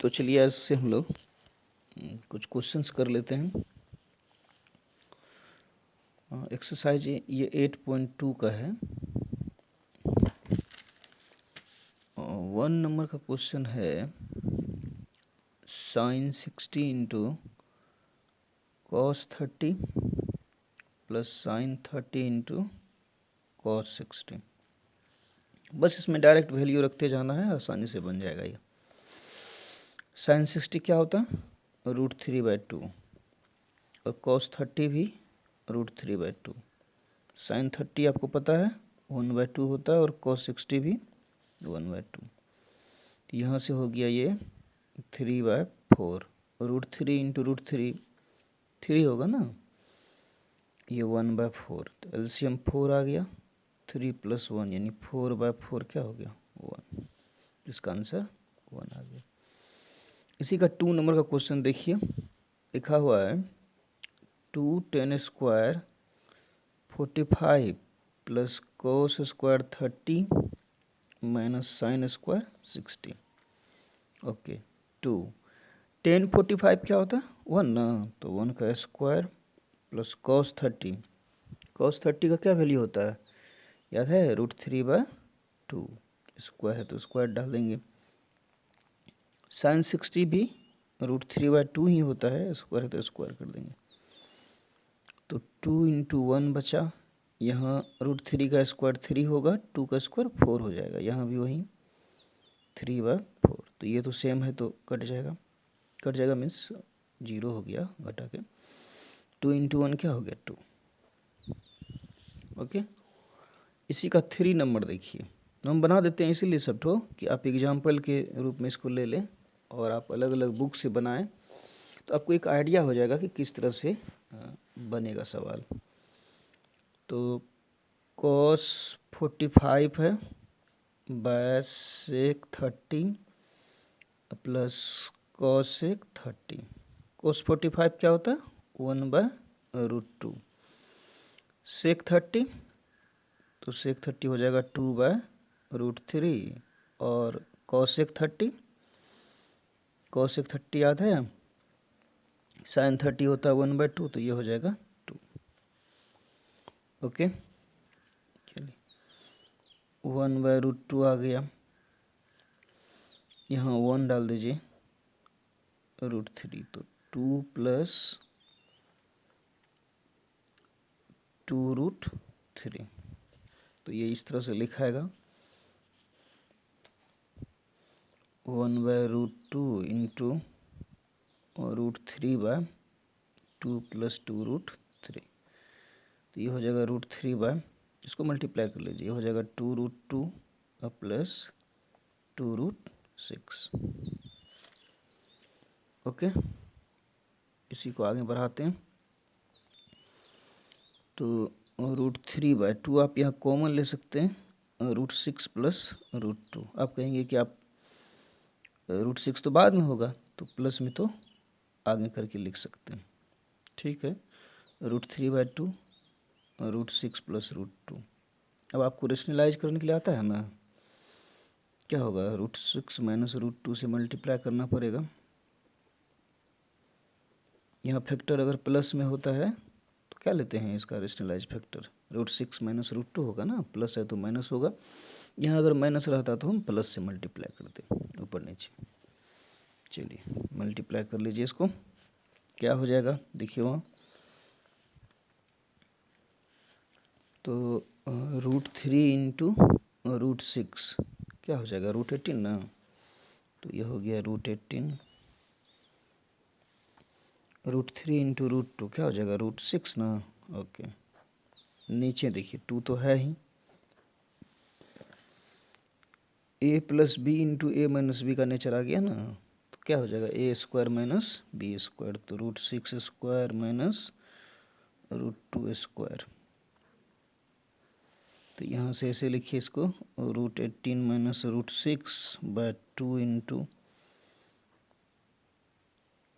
तो चलिए आज से हम लोग कुछ क्वेश्चंस कर लेते हैं। एक्सरसाइज ये 8.2 का है। 1 नंबर का क्वेश्चन है sin 60 into cos 30 plus sin 30 into cos 60। बस इसमें डायरेक्ट वैल्यू रखते जाना है, आसानी से बन जाएगा ये। sin 60 क्या होता है? √3/2 और cos 30 भी √3/2। sin 30 आपको पता है 1/2 होता है और cos 60 भी 1/2। यहाँ से हो गया ये 3/4। √3 इंटू √3 3 होगा ना, ये 1/4। तो एलसीएम 4 आ गया, 3 + 1 यानी 4/4 क्या हो गया 1। इसका आंसर 1 आ गया। इसी का 2 नंबर का क्वेश्चन देखिए, लिखा हुआ है 2 tan square 45 plus cos square 30 minus sin square 60। Okay, 2 tan 45 क्या होता है 1 ना, तो 1 का स्क्वायर प्लस cos 30। cos 30 का क्या वैल्यू होता है याद है, √3/2। स्क्वायर है तो स्क्वायर डाल देंगे। sin 60 भी √3/2 ही होता है, स्क्वायर है तो स्क्वायर कर देंगे। तो 2 × 1 बचा, यहाँ √3 का स्क्वायर 3 होगा, 2 का स्क्वायर 4 हो जाएगा, यहाँ भी वही 3/4। तो ये तो सेम है तो कट जाएगा मीन्स 0 हो गया घटा के। 2 × 1 क्या हो गया 2। ओके, इसी का 3 नंबर देखिए, हम बना देते हैं इसीलिए सब ठो कि आप एग्जाम्पल के रूप में इसको ले लें और आप अलग अलग बुक से बनाएं, तो आपको एक आइडिया हो जाएगा कि किस तरह से बनेगा सवाल। तो cos 45 है by sec 30 plus cos sec 30। cos 45 क्या होता है 1/√2। sec 30 तो sec 30 हो जाएगा 2/√3 और cos sec 30 याद है, sin 30 होता है 1/2, तो ये हो जाएगा 2। ओके, चलिए 1/√2 आ गया, यहाँ 1 डाल दीजिए, √3 तो 2 + 2√3। तो ये इस तरह से लिखाएगा 1/√2 इंटू √3/2 + 2√3। तो ये हो जाएगा √3/, इसको मल्टीप्लाई कर लीजिए, ये हो जाएगा 2√2 प्लस 2√6। ओके, इसी को आगे बढ़ाते हैं। तो √3/2 आप यहाँ कॉमन ले सकते हैं, √6 + √2। आप कहेंगे कि आप √6 तो बाद में होगा, तो प्लस में तो आगे करके लिख सकते हैं। ठीक है, √3/2 √6 + √2। अब आपको रेशनलाइज करने के लिए आता है ना, क्या होगा √6 - √2 से मल्टीप्लाई करना पड़ेगा। यहाँ फैक्टर अगर प्लस में होता है तो क्या लेते हैं इसका रेशनलाइज फैक्टर, √6 - √2 होगा ना, प्लस है तो माइनस होगा। यहाँ अगर माइनस रहता तो हम प्लस से मल्टीप्लाई करते ऊपर नीचे। चलिए मल्टीप्लाई कर लीजिए इसको, क्या हो जाएगा देखिए वहाँ, तो √3 × √6 क्या हो जाएगा √18 ना, तो ये हो गया √18। √3 × √2 क्या हो जाएगा √6 ना। ओके, नीचे देखिए 2 तो है ही, a + b × a - b का नेचर आ गया ना, तो क्या हो जाएगा a² - b², तो √6² - √2²। तो यहाँ से ऐसे लिखिए इसको, √18 - √6/2 इंटू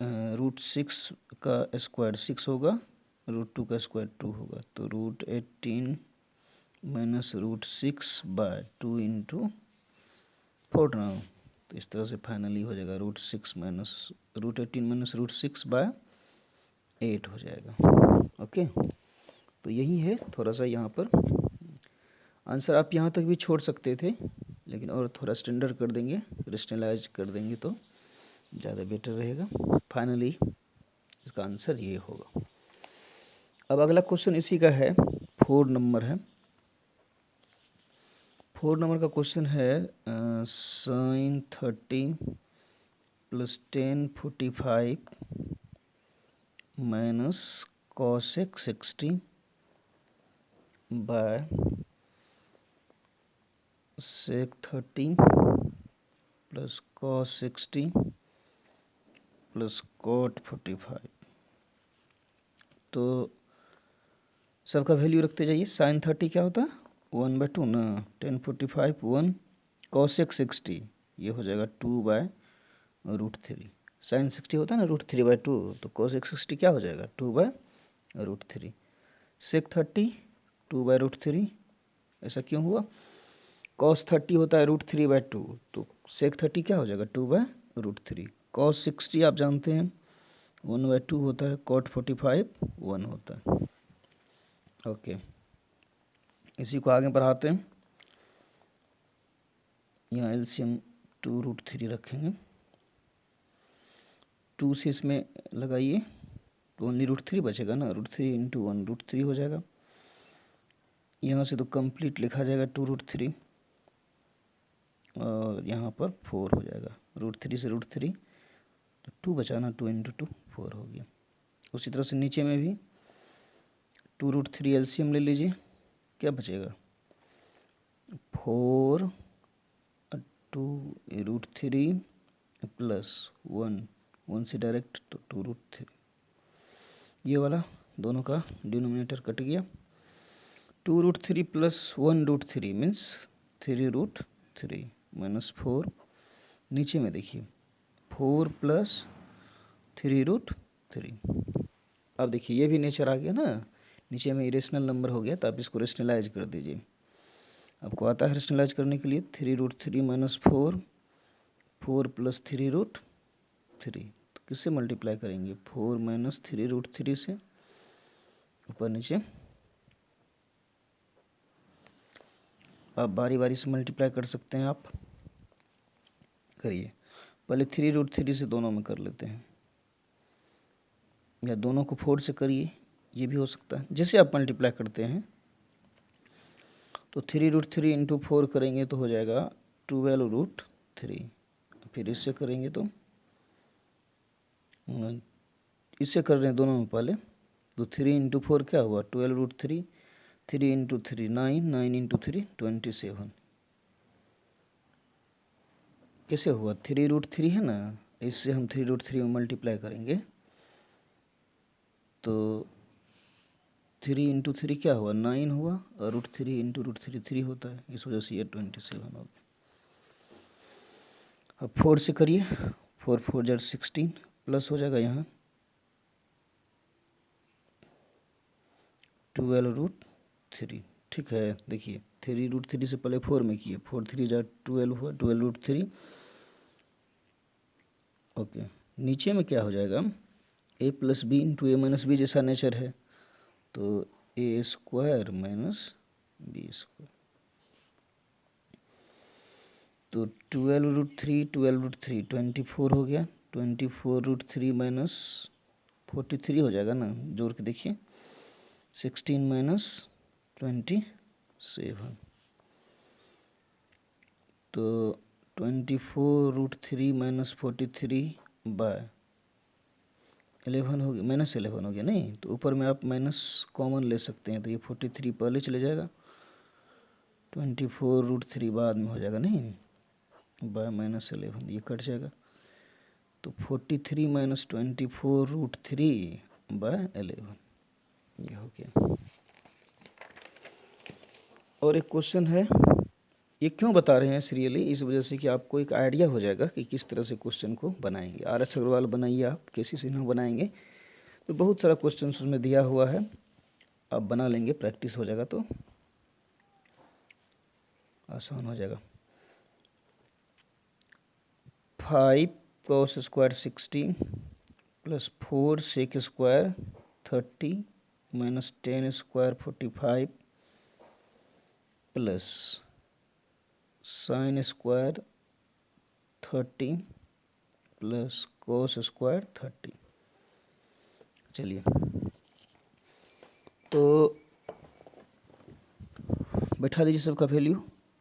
√6 का स्क्वायर 6 होगा, √2 का स्क्वायर 2 होगा, तो √18 - √6/2 इंटू 4 ना, तो इस तरह से फाइनली हो जाएगा √6 माइनस √18 माइनस √6/8 हो जाएगा। ओके, तो यही है थोड़ा सा यहाँ पर आंसर। आप यहाँ तक भी छोड़ सकते थे, लेकिन और थोड़ा स्टैंडर्ड कर देंगे, रेशनलाइज कर देंगे तो ज़्यादा बेटर रहेगा। फाइनली इसका आंसर ये होगा। अब अगला क्वेश्चन इसी का है, 4 नंबर है। 4 नंबर का क्वेश्चन है sin 30 + tan 45 minus cosec 60 by sec 30 + cos 60 + cot 45। तो सबका वैल्यू रखते जाइए। sin 30 क्या होता है 1/2 ना, tan 45 1, cosec 60 ये हो जाएगा 2/√3। sin 60 होता है ना √3/2, तो cosec 60 क्या हो जाएगा 2/√3। sec 30 2/√3, ऐसा क्यों हुआ? cos 30 होता है √3/2, तो sec 30 क्या हो जाएगा 2/√3। cos 60 आप जानते हैं 1/2 होता है, cot 45 1 होता है। ओके, इसी को आगे बढ़ाते हैं। यहाँ एलसीएम 2√3 रखेंगे, 2 से इसमें लगाइए तो ओनली √3 बचेगा ना, √3 × 1 √3 हो जाएगा। यहाँ से तो कंप्लीट लिखा जाएगा 2√3 और यहाँ पर 4 हो जाएगा। √3 से √3 तो 2 बचा ना, 2 × 2 4 हो गया। उसी तरह से नीचे में भी 2√3 एलसीएम ले लीजिए, क्या बचेगा 4 2√3 + 1 से डायरेक्ट तो 2√3, ये वाला दोनों का डिनोमिनेटर कट गया। 2√3 + 1√3 मीन्स 3√3 माइनस 4। नीचे में देखिए 4 + 3√3। अब देखिए ये भी नेचर आ गया ना, नीचे में इरेशनल नंबर हो गया, तो आप इसको रेशनलाइज कर दीजिए। आपको आता है रेशनलाइज करने के लिए 3√3 माइनस 4 + 3√3, तो किससे मल्टीप्लाई करेंगे 4 - 3√3 से, ऊपर नीचे। आप बारी बारी से मल्टीप्लाई कर सकते हैं, आप करिए। पहले 3√3 से दोनों में कर लेते हैं, या दोनों को 4 से करिए, ये भी हो सकता है। जैसे आप मल्टीप्लाई करते हैं तो 3√3 × 4 करेंगे तो हो जाएगा 12√3। फिर इससे करेंगे तो इससे कर रहे हैं दोनों में पहले, तो 3 × 4 क्या हुआ 12√3, 3 × 3 9, 9 × 3 27। कैसे हुआ 3√3 है ना, इससे हम 3√3 में मल्टीप्लाई करेंगे तो 3 × 3 क्या हुआ 9 हुआ, और √3 × √3 3 होता है, इस वजह से ये 27 हो गया। अब 4 से करिए, 4 × 4 = 16 प्लस हो जाएगा यहाँ 12√3। ठीक है, देखिए 3√3 से पहले 4 में किए, 4 3 = 12 हुआ, 12√3। ओके, नीचे में क्या हो जाएगा a + b × a - b जैसा नेचर है, तो a² - b²। तो 12√3 12√3 24 हो गया, 24√3 - 43 हो जाएगा ना, जोड़ के देखिए 16 - 27। तो 24√3 - 43 बाय 11 हो गया, -11 हो गया नहीं, तो ऊपर में आप माइनस कॉमन ले सकते हैं, तो ये 43 पहले चले जाएगा, 24√3 बाद में हो जाएगा नहीं, बाय -11 ये कट जाएगा, तो 43 - 24√3 बाय 11 ये हो गया। और एक क्वेश्चन है, ये क्यों बता रहे हैं सीरियली, इस वजह से कि आपको एक आइडिया हो जाएगा कि किस तरह से क्वेश्चन को बनाएंगे। RS अग्रवाल बनाइए आप, KC सिन्हा बनाएंगे, तो बहुत सारा क्वेश्चन उसमें दिया हुआ है, आप बना लेंगे, प्रैक्टिस हो जाएगा तो आसान हो जाएगा। 5 cos square 60 plus 4 sec square 30 minus 10 square 45 plus sine square 30 plus cos square 30। चलिए तो बैठा दीजिए सबका वैल्यू।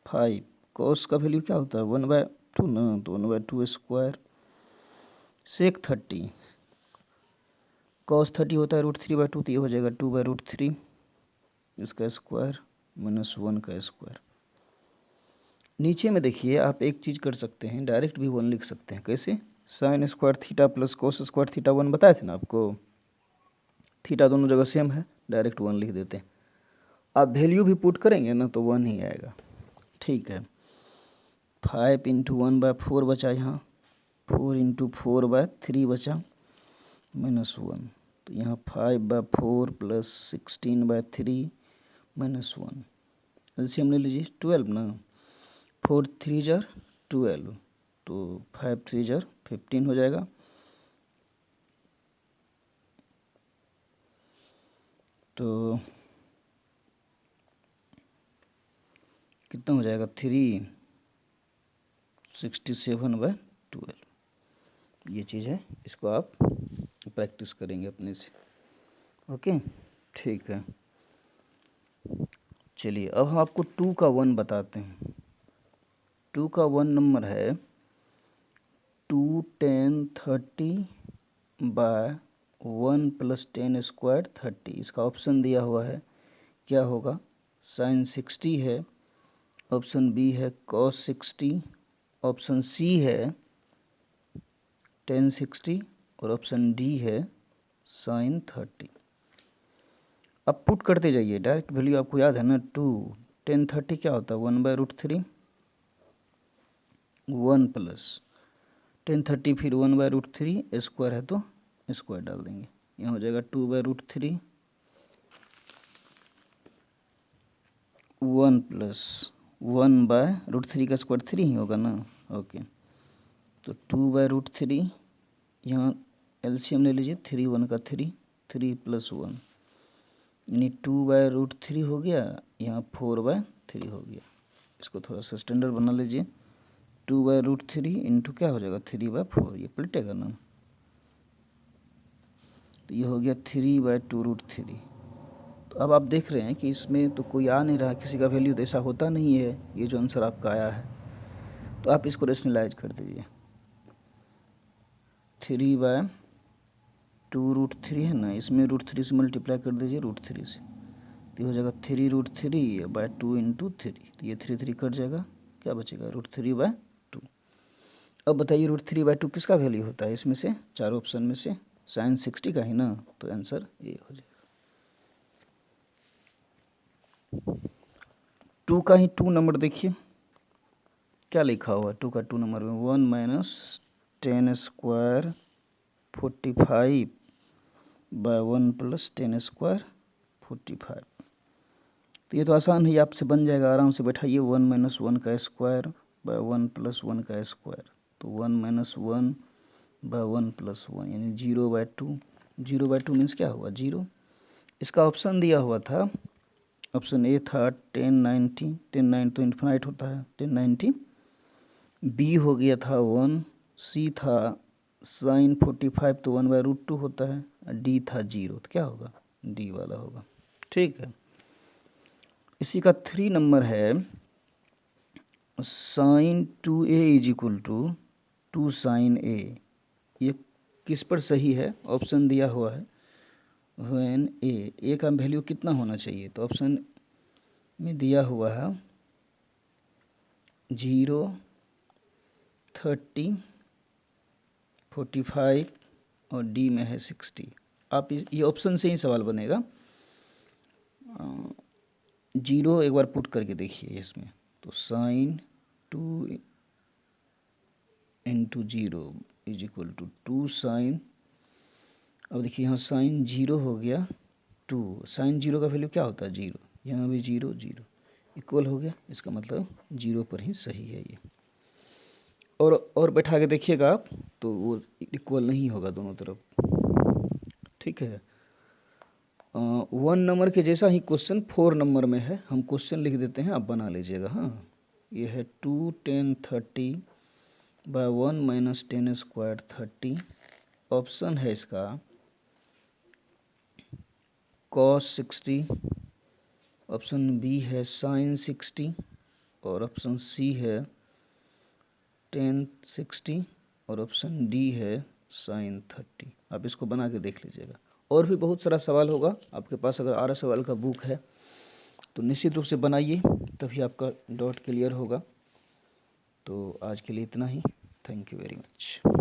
5 कोस का वैल्यू क्या होता है 1/2 ना, तो 1/2 स्क्वायर सेक 30 कॉस 30 होता है √3/2, तो ये हो जाएगा 2/√3 इसका स्क्वायर माइनस 1 का स्क्वायर। नीचे में देखिए आप एक चीज़ कर सकते हैं, डायरेक्ट भी 1 लिख सकते हैं। कैसे? Sine square theta plus cos square theta 1 बताए थे ना आपको, थीटा दोनों जगह सेम है, डायरेक्ट 1 लिख देते हैं। आप वैल्यू भी पुट करेंगे ना तो 1 ही आएगा। ठीक है, 5 इंटू 1/4 बचा, यहाँ 4 इंटू 4/3 बचा माइनस 1, तो यहाँ 5/4 प्लस 16/3 माइनस 1। एलसीएम ले लीजिए 12 ना, 4 3 जार 12, तो 5 3 जार 15 हो जाएगा। तो कितना हो जाएगा 367/12। ये चीज़ है, इसको आप प्रैक्टिस करेंगे अपने से। ओके ठीक है। चलिए अब हम आपको 2 का 1 बताते हैं। 2 का 1 नंबर है 2 10 30/1 प्लस 10 स्क्वायर 30। इसका ऑप्शन दिया हुआ है, क्या होगा? साइन 60 है, ऑप्शन बी है कॉस 60, ऑप्शन सी है टेन 60 और ऑप्शन डी है साइन 30। अब पुट करते जाइए, डायरेक्ट वैल्यू आपको याद है ना। 2 10 30 क्या होता है 1/√3, 1 प्लस 10 30 फिर 1/√3 स्क्वायर है तो स्क्वायर डाल देंगे, यहाँ हो जाएगा 2/√3 1 प्लस 1/√3 का स्क्वायर 3 ही होगा ना। ओके, तो 2/√3, यहाँ एलसीएम ले लीजिए, 3 1 का 3, 3 प्लस 1 यानी 2/√3 हो गया, यहाँ 4/3 हो गया। इसको थोड़ा सा स्टैंडर्ड बना लीजिए, 2/√3 इंटू क्या हो जाएगा 3/4, ये पलटेगा ना, तो ये हो गया 3/2√3। तो अब आप देख रहे हैं कि इसमें तो कोई आ नहीं रहा, किसी का वैल्यू तो ऐसा होता नहीं है, ये जो आंसर आपका आया है। तो आप इसको रेशनलाइज कर दीजिए, 3/2√3 है ना, इसमें √3 से मल्टीप्लाई कर दीजिए √3 से, तो हो जाएगा 3√3/2 इंटू 3, तो ये 3 3 कट जाएगा, क्या बचेगा √3/2। अब बताइए √3/2 किसका वैल्यू होता है इसमें से, चार ऑप्शन में से? साइन 60 का ही ना, तो आंसर ये हो जाएगा। 2 का ही 2 नंबर देखिए क्या लिखा हुआ है। 2 का 2 नंबर में 1 माइनस 10 स्क्वायर 45/1 प्लस 10 स्क्वायर 45। तो ये तो आसान है, आपसे बन जाएगा, आराम से बैठाइए। 1 माइनस 1 का स्क्वायर बाय 1 प्लस 1 का स्क्वायर, तो 1 माइनस 1 बाय 1 प्लस 1 यानी 0/2। 0/2 मीन्स क्या हुआ 0। इसका ऑप्शन दिया हुआ था, ऑप्शन ए था 1090, 1090 तो इन्फिनाइट होता है 1090, बी हो गया था 1, सी था साइन 45 तो 1/√2 होता है, डी था 0, तो क्या होगा डी वाला होगा। ठीक है, इसी का 3 नंबर है sine 2a is equal to 2 sine a। ये किस पर सही है? ऑप्शन दिया हुआ है व्हेन ए का वैल्यू कितना होना चाहिए, तो ऑप्शन में दिया हुआ है 0 30 45 और डी में है 60। आप ये ऑप्शन से ही सवाल बनेगा। 0 एक बार पुट करके देखिए इसमें, तो sine 2 into 0 is equal to 2 sine, अब देखिए यहाँ साइन 0 हो गया 2, साइन 0 का वैल्यू क्या होता है 0, यहाँ भी 0 0 इक्वल हो गया, इसका मतलब 0 पर ही सही है ये। और बैठा के देखिएगा आप, तो वो इक्वल नहीं होगा दोनों तरफ। ठीक है। 1 नंबर के जैसा ही क्वेश्चन 4 नंबर में है, हम क्वेश्चन लिख देते हैं, आप बना लीजिएगा। हाँ, ये है 2 10 30 बाय 1 माइनस 10 स्क्वायर 30। ऑप्शन है इसका cos 60, ऑप्शन बी है sin 60 और ऑप्शन सी है tan 60 और ऑप्शन डी है sin 30। आप इसको बना के देख लीजिएगा। और भी बहुत सारा सवाल होगा आपके पास, अगर 8 सवाल का बुक है तो निश्चित रूप से बनाइए, तभी आपका डाउट क्लियर होगा। तो आज के लिए इतना ही। Thank you very much.